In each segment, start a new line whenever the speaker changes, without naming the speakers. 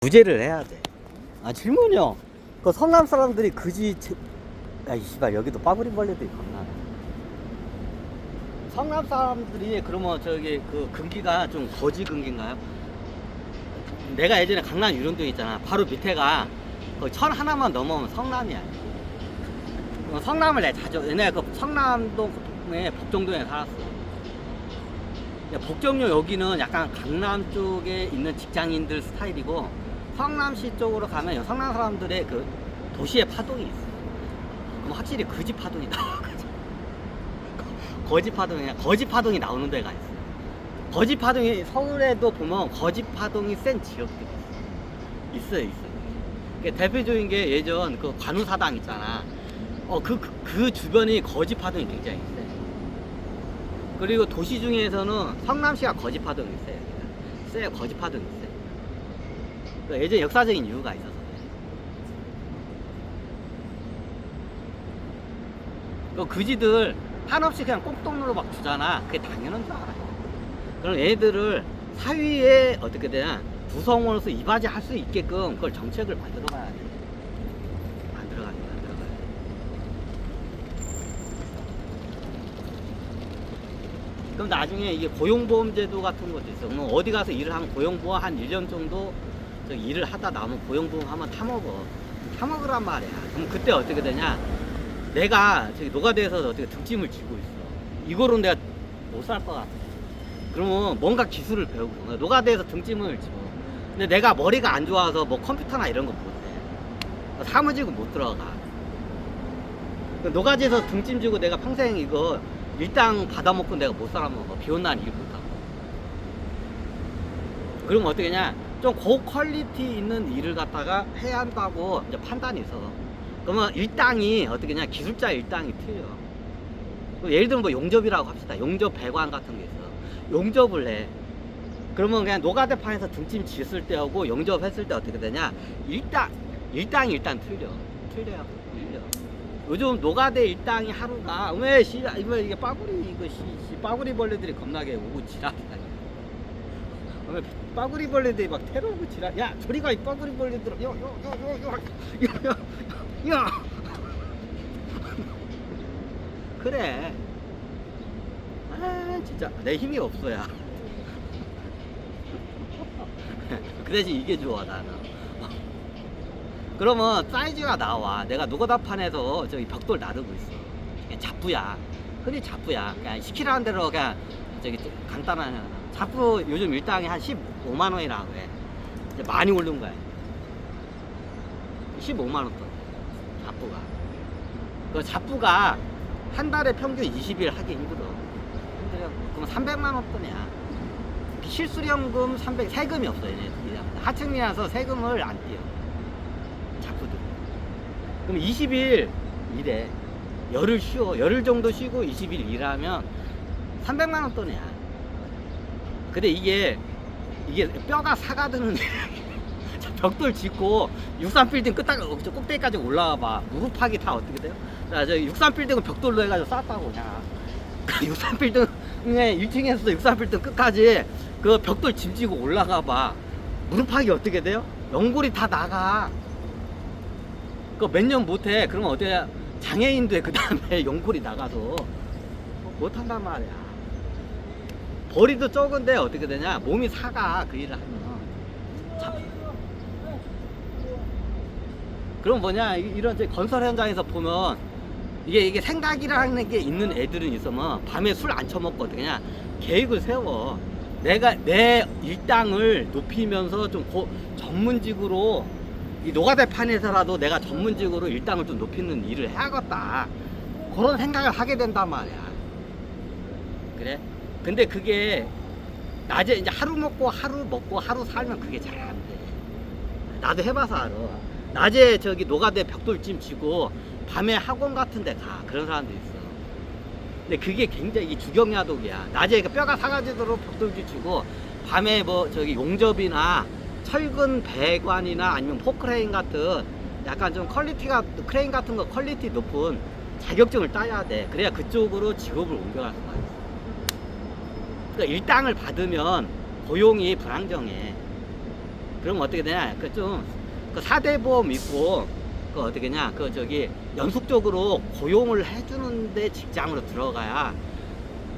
구제를 해야 돼. 아, 질문이요. 그 성남 사람들이 야, 이 씨발, 여기도 빠부린 벌레들이 겁나. 성남 사람들이 그러면 저기 그 금기가 좀 거지 금기인가요? 내가 예전에 강남 유령동 있잖아. 바로 밑에가 거의 천 하나만 넘어오면 성남이야. 성남을 내가 자주, 옛날에 그 성남동에 복정동에 살았어. 복정역 여기는 약간 강남 쪽에 있는 직장인들 스타일이고, 성남시 쪽으로 가면 성남 사람들의 그 도시의 파동이 있어. 그럼 확실히 거지 파동이 나와. 거지 파동이 나오는 데가 있어. 거지 파동이 서울에도 보면 거지 파동이 센 지역들이 있어요. 대표적인 게 예전 그 관우사당 있잖아. 그 주변이 거지 파동이 굉장히 세. 그리고 도시 중에서는 성남시가 거지 파동이 세요. 거지 파동이 세. 예전 역사적인 이유가 있어서 그래. 그지들 한없이 그냥 꽁돈으로 막 주잖아. 그게 당연한 줄 알아. 그럼 얘들을 사위에 어떻게 되냐, 구성원으로서 이바지 할 수 있게끔 그걸 정책을 만들어 가야 돼. 만들어가야 돼. 그럼 나중에 이게 고용보험제도 같은 것도 있어. 뭐 어디 가서 일을 하면 고용보험 한 1년 정도 일을 하다 남으면 고용보험 하면 타먹으란 말이야. 그럼 그때 어떻게 되냐, 내가 저기 노가다에서 어떻게 등짐을 지고 있어. 이거로 내가 못 살 것 같아. 그러면 뭔가 기술을 배우고, 노가다에서 등짐을 지고. 근데 내가 머리가 안 좋아서 뭐 컴퓨터나 이런 거 못해. 사무직은 못 들어가. 노가다에서 등짐 지고 내가 평생 이거 일당 받아먹고 내가 못 살아먹어. 비 온 날 일 못하고. 그러면 어떻게 하냐, 좀 고퀄리티 있는 일을 갖다가 해야 한다고 이제 판단이 있어. 그러면 일당이 어떻게 냐, 기술자 일당이 틀려. 예를 들면 뭐 용접이라고 합시다. 용접 배관 같은 게 있어. 용접을 해. 그러면 그냥 노가대판에서 등짐 지었을 때하고 용접했을 때 어떻게 되냐, 일당이 일단 틀려요. 요즘 노가대 일당이 하루가 이게 빠구리 벌레들이 겁나게 오고 지랄이다. 빠구리 벌레들이 막 테러 오고 지랄. 야, 저리가 이 빠구리 벌레들아. 야. 그래. 아, 진짜 내 힘이 없어야. 그 대신 이게 좋아, 나는. 그러면 사이즈가 나와. 내가 노가다판에서 저기 벽돌 나르고 있어. 그냥 잡부야. 흔히 잡부야. 그냥 시키라는 대로 그냥 저기 간단한 잡부. 요즘 일당이 한 15만 원이라고 해. 이제 많이 오른 거야. 15만 원 돈. 잡부가. 그 잡부가 한 달에 평균 20일 하기 힘들어. 그럼 300만 원 돈이야. 실수령금 300, 세금이 없어, 얘네. 하층이라서 세금을 안 띄어. 잡부들. 그럼 20일 일해. 열흘 쉬어. 열흘 정도 쉬고 20일 일하면 300만 원 돈이야. 근데 이게 뼈가 사가드는 벽돌 짓고 63빌딩 꼭대기까지 올라와 봐. 무릎팍이 다 어떻게 돼요? 자, 저 63빌딩은 벽돌로 해가지고 쌓았다고 그냥. 63빌딩에 1층에서 63빌딩 끝까지 그 벽돌 짐지고 올라가 봐. 무릎팍이 어떻게 돼요? 연골이 다 나가. 그거 몇 년 못해. 그러면 어때? 장애인 돼. 그 다음에 연골이 나가서 못한단 말이야. 벌이도 적은데 어떻게 되냐? 몸이 사가, 그 일을 하면. 그럼 뭐냐, 이런 건설 현장에서 보면 이게 생각이라는 게 있는 애들은 있으면 밤에 술 안 처먹고 어떻게 냐, 계획을 세워. 내가 내 일당을 높이면서 좀 전문직으로, 이 노가대판에서라도 내가 전문직으로 일당을 좀 높이는 일을 해야겠다. 그런 생각을 하게 된단 말이야. 그래? 근데 그게 낮에 이제 하루 먹고 하루 살면 그게 잘 안 돼. 나도 해봐서 알아. 낮에 저기 노가대 벽돌짐 지고 밤에 학원 같은 데 가. 그런 사람도 있어. 근데 그게 굉장히 주경야독이야. 낮에 뼈가 사가지도록 벽돌짐 지고 밤에 뭐 저기 용접이나 철근 배관이나 아니면 포크레인 같은 약간 좀 크레인 같은 거 퀄리티 높은 자격증을 따야 돼. 그래야 그쪽으로 직업을 옮겨갈 수가 있어. 그러니까 일당을 받으면 고용이 불안정해. 그럼 어떻게 되냐? 그 좀 그 4대 보험 있고 그 어떻게 되냐? 그 저기 연속적으로 고용을 해주는데 직장으로 들어가야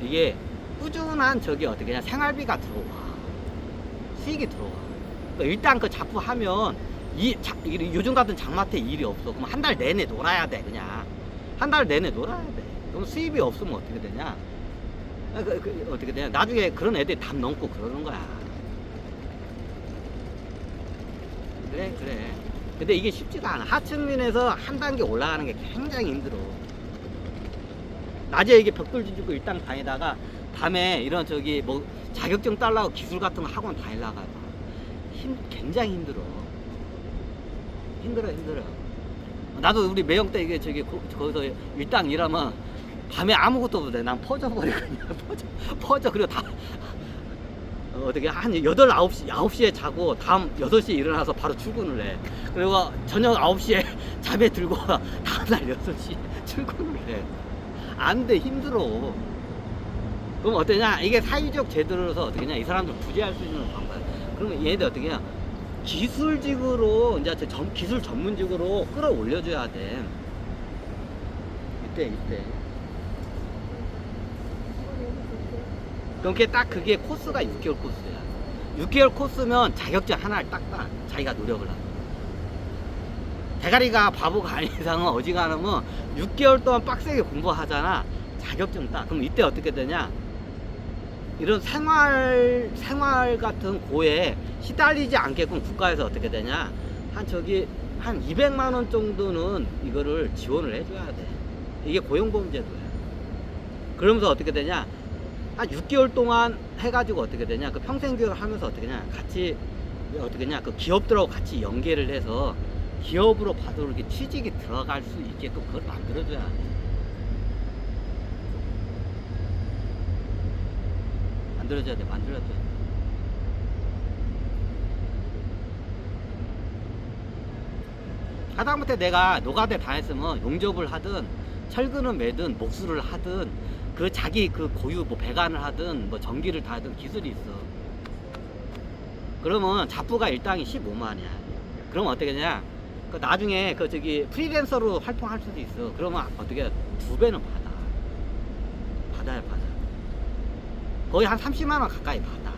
이게 꾸준한 저기 어떻게 되냐? 생활비가 들어와. 수익이 들어와. 그러니까 일단 그 자부하면 요즘 같은 장마 때 일이 없어. 그럼 한 달 내내 놀아야 돼. 그냥 한 달 내내 놀아야 돼. 그럼 수입이 없으면 어떻게 되냐? 어떻게 되냐? 나중에 그런 애들이 답 넘고 그러는 거야. 그래. 근데 이게 쉽지가 않아. 하층민에서 한 단계 올라가는 게 굉장히 힘들어. 낮에 이게 벽돌 뒤집고 일당 다니다가 밤에 이런 저기 뭐 자격증 따려고 기술 같은 거 학원 다니다가 굉장히 힘들어. 힘들어. 나도 우리 매형 때 이게 저기 거기서 일당 일하면 밤에 아무것도 못해. 난 퍼져버리거든요. 퍼져. 그리고 다 어떻게 한 8, 9시에 자고 다음 8시에 일어나서 바로 출근을 해. 그리고 저녁 9시에 잠에 들고 다음날 6시 출근을 해. 안 돼. 힘들어. 그럼 어떠냐? 이게 사회적 제도로서 어떻게냐? 이 사람들 부재할 수 있는 방법. 그러면 얘네들 어떻게냐? 기술직으로 이제 기술 전문직으로 끌어올려줘야 돼. 이때. 그렇게 딱 그게 코스가 6개월 코스야. 6개월 코스면 자격증 하나를 딱 자기가 노력을 하고. 대가리가 바보가 아닌 이상은 어지간하면 6개월 동안 빡세게 공부하잖아. 자격증 딱. 그럼 이때 어떻게 되냐? 이런 생활 같은 고에 시달리지 않게끔 국가에서 어떻게 되냐? 한 200만 원 정도는 이거를 지원을 해줘야 돼. 이게 고용보험제도야. 그러면서 어떻게 되냐? 한 6개월 동안 해가지고 어떻게 되냐? 그 평생교육을 하면서 어떻게 되냐? 같이 어떻게 되냐? 그 기업들하고 같이 연계를 해서 기업으로 봐도 이렇게 취직이 들어갈 수 있게끔 그걸 만들어줘야 돼. 만들어줘야 돼. 하다못해 내가 노가대 다녔으면 용접을 하든 철근을 매든 목수를 하든 그 자기 그 고유 뭐 배관을 하든 뭐 전기를 다 하든 기술이 있어. 그러면 자부가 일당이 15만이야. 그러면 어떻게 되냐? 그 나중에 그 저기 프리랜서로 활동할 수도 있어. 그러면 어떻게 2배는 받아야 거의 한 30만 원 가까이 받아.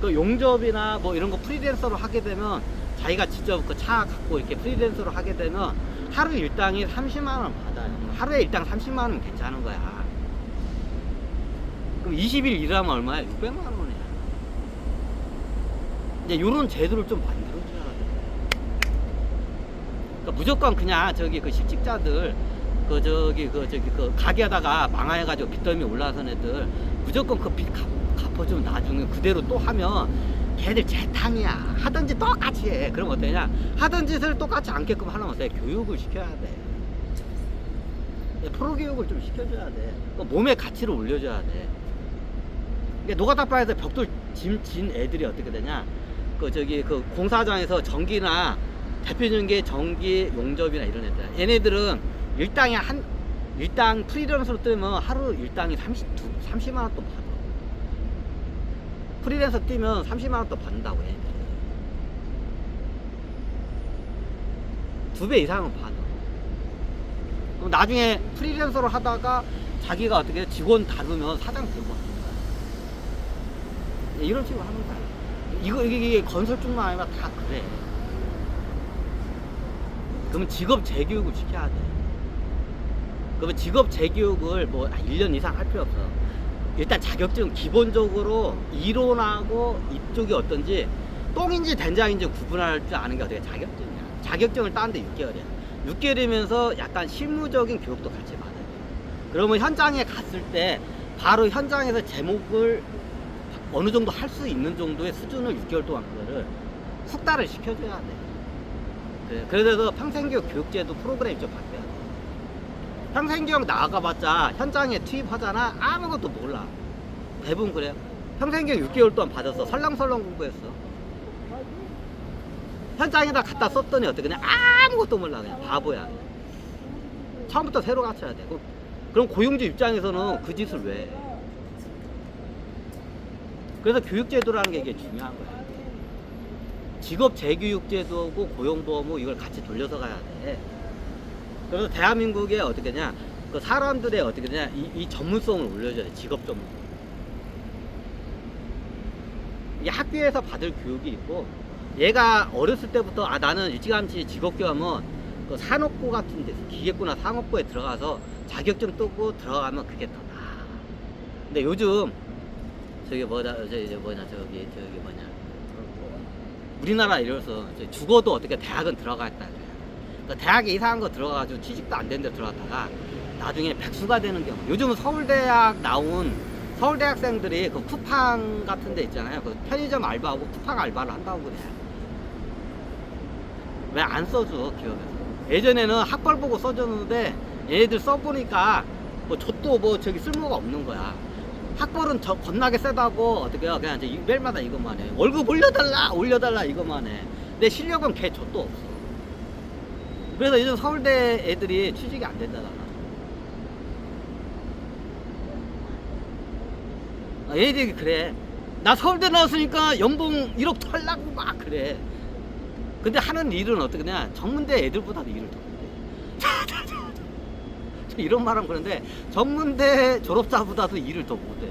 그 용접이나 뭐 이런 거 프리랜서로 하게 되면 자기가 직접 그 차 갖고 이렇게 프리랜서로 하게 되면 하루 일당이 30만 원 받아요. 하루에 일당 30만 원 괜찮은 거야. 그럼 20일 일하면 얼마야? 600만 원이야. 이제 요런 제도를 좀 만들어줘야 돼. 그러니까 무조건 그냥 저기 그 실직자들 그 가게하다가 망해가지고 빚더미 올라선 애들 무조건 그 빚 갚아주면 나중에 그대로 또 하면 걔들 재탕이야. 하던 짓 똑같이 해. 그럼 어떠냐? 하던 짓을 똑같이 않게끔 하려면 어때? 교육을 시켜야 돼. 프로 교육을 좀 시켜줘야 돼. 몸의 가치를 올려줘야 돼. 노가다바에서 벽돌 진 애들이 어떻게 되냐? 그 공사장에서 전기나 대표적인 게 전기 용접이나 이런 애들. 얘네들은 일당 프리랜서로 뜨면 하루 일당이 30만 원 또 받아. 프리랜서 뛰면 30만 원 또 받는다고 해. 2배 이상은 받아. 그럼 나중에 프리랜서로 하다가 자기가 어떻게 직원 다루면 사장 되고 하는 거야. 이런 식으로 하는 거야. 이게 건설뿐만 아니라 다 그래. 그러면 직업 재교육을 시켜야 돼. 그러면 직업 재교육을 뭐 1년 이상 할 필요 없어. 일단 자격증 기본적으로 이론하고 이쪽이 어떤지 똥인지 된장인지 구분할 줄 아는 게 어떻게 자격증이야. 자격증을 따는데 6개월이야. 6개월이면서 약간 실무적인 교육도 같이 받아야 돼. 그러면 현장에 갔을 때 바로 현장에서 제목을 어느 정도 할 수 있는 정도의 수준을 6개월 동안 그거를 숙달을 시켜줘야 돼. 그래서 평생교육 교육제도 프로그램이 좀 바뀌어야 돼. 평생교육 나가봤자 현장에 투입하잖아. 아무것도 몰라. 대부분 그래요. 평생교육 6개월 동안 받았어. 설렁설렁 공부했어. 현장에다 갖다 썼더니 어떻게 그냥 아무것도 몰라. 그냥 바보야. 처음부터 새로 갖춰야 돼. 그럼 고용주 입장에서는 그 짓을 왜 해? 그래서 교육제도라는 게 이게 중요한 거야. 직업 재교육제도고 고용보험고 이걸 같이 돌려서 가야 돼. 그래서 대한민국에 어떻게 냐 그 사람들의 어떻게 냐 이 전문성을 올려줘야 돼. 직업 전문. 이 학교에서 받을 교육이 있고, 얘가 어렸을 때부터 아 나는 일찌감치 직업교육하면 그 산업고 같은 데서 기계고나 상업고에 들어가서 자격증 뜨고 들어가면 그게 더 나아. 근데 요즘 저기 뭐냐 저기 뭐냐 우리나라 이래서 죽어도 어떻게 대학은 들어갔다 그래요. 그러니까 대학에 이상한 거 들어가가지고 취직도 안 된 데 들어갔다가 나중에 백수가 되는 경우. 요즘은 서울대학 나온 서울대학생들이 그 쿠팡 같은 데 있잖아요. 그 편의점 알바하고 쿠팡 알바를 한다고 그래. 왜 안 써줘 기업에서? 예전에는 학벌 보고 써줬는데 얘네들 써보니까 뭐 좆도 뭐 저기 쓸모가 없는 거야. 학벌은 저 겁나게 세다고 어떻게 해요? 그냥 이제 매일마다 이것만 해. 월급 올려달라 이것만 해. 내 실력은 개 좆도 없어. 그래서 요즘 서울대 애들이 취직이 안 된다잖아. 얘들이 그래. 나 서울대 나왔으니까 연봉 1억 털라고 막 그래. 근데 하는 일은 어떻게 냐 전문대 애들보다도 일을 더 못해. 이런 말하면 그런데 전문대 졸업자보다도 일을 더 못해.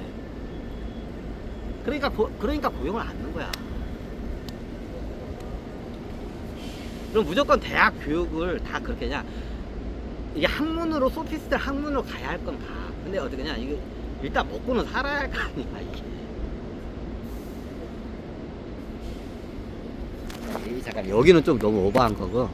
그러니까 고용을 안 하는 거야. 그럼 무조건 대학 교육을 다 그렇게 냐 이게 학문으로 소피스트 학문으로 가야 할 건 가. 근데 어떻게 냐 이게 일단 먹고는 살아야 할 거 아니야 이게. 잠깐 여기는 좀 너무 오버한 거고.